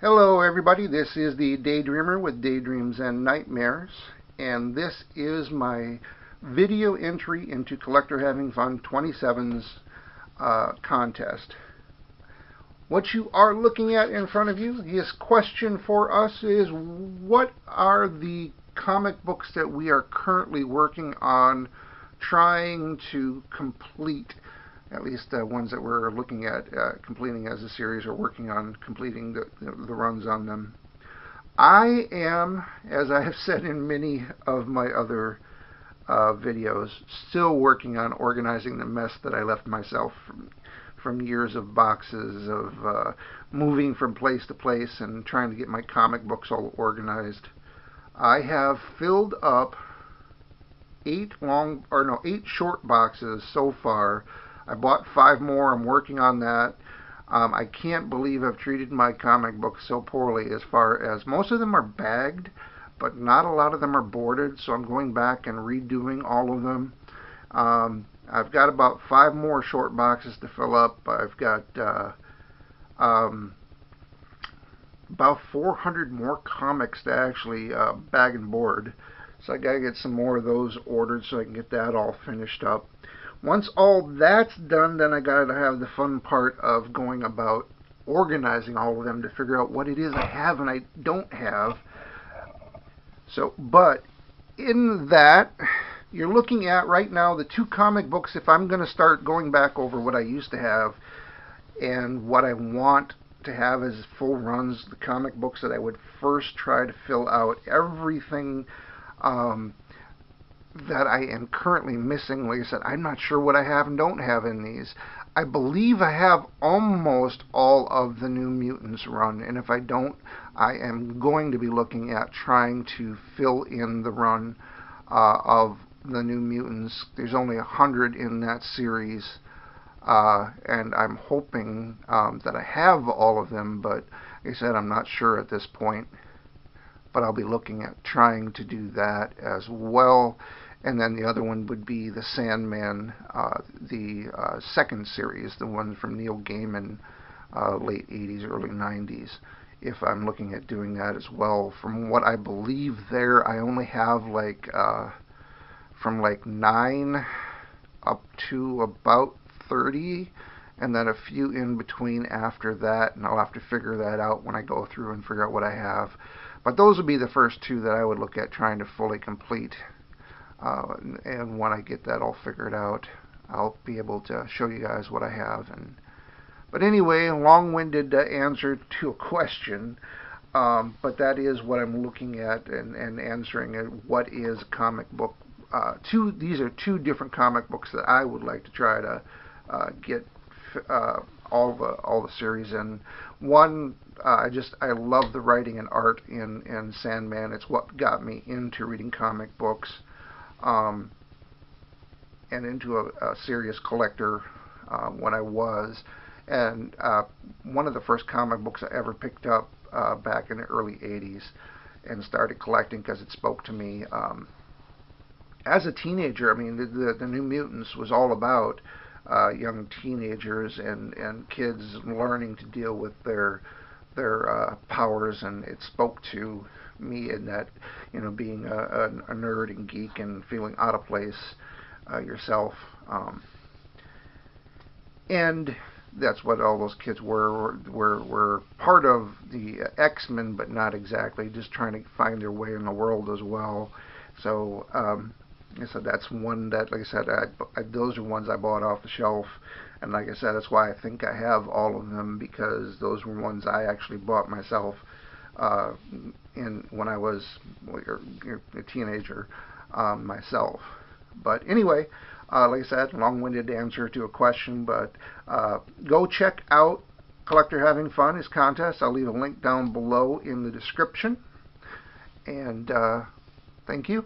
Hello everybody, this is the Daydreamer with Daydreams and Nightmares, and this is my video entry into Collector Having Fun 27's contest. What you are looking at in front of you, his question for us is, what are the comic books that we are currently working on trying to complete? At least the ones that we're looking at completing as a series or working on completing the runs on them. I am, as I have said in many of my other videos, still working on organizing the mess that I left myself from years of boxes of moving from place to place and trying to get my comic books all organized. I have filled up 8 short boxes so far. I bought 5 more. I'm working on that. I can't believe I've treated my comic books so poorly, as far as most of them are bagged, but not a lot of them are boarded, so I'm going back and redoing all of them. I've got about 5 more short boxes to fill up. I've got about 400 more comics to actually bag and board, so I gotta get some more of those ordered so I can get that all finished up. Once all that's done, then I got to have the fun part of going about organizing all of them to figure out what it is I have and I don't have. But in that, you're looking at right now the 2 comic books. If I'm going to start going back over what I used to have and what I want to have as full runs, the comic books that I would first try to fill out, everything that I am currently missing. Like I said, I'm not sure what I have and don't have in these. I believe I have almost all of the New Mutants run, and if I don't, I am going to be looking at trying to fill in the run of the New Mutants. There's only 100 in that series, and I'm hoping that I have all of them, but like I said, I'm not sure at this point. But I'll be looking at trying to do that as well. And then the other one would be the Sandman, the second series, the one from Neil Gaiman, late 80s, early 90s, if I'm looking at doing that as well. From what I believe there, I only have from 9 up to about 30, and then a few in between after that, and I'll have to figure that out when I go through and figure out what I have. But those would be the first 2 that I would look at trying to fully complete. And when I get that all figured out, I'll be able to show you guys what I have. But anyway, a long-winded answer to a question, but that is what I'm looking at and answering. What is a comic book? These are 2 different comic books that I would like to try to get all the series in. One, I love the writing and art in Sandman. It's what got me into reading comic books, and into a serious collector when I was. And one of the first comic books I ever picked up back in the early 80s and started collecting because it spoke to me as a teenager. I mean, the New Mutants was all about young teenagers and kids learning to deal with their powers, and it spoke to me in that, being a nerd and geek and feeling out of place yourself, and that's what all those kids were part of the X-Men, but not exactly, just trying to find their way in the world as well. So like I said, that's one that, like I said, those are ones I bought off the shelf, and like I said, that's why I think I have all of them, because those were ones I actually bought myself when I was a teenager myself. But anyway, like I said, long-winded answer to a question, but go check out Collector Having Fun, his contest. I'll leave a link down below in the description, and thank you.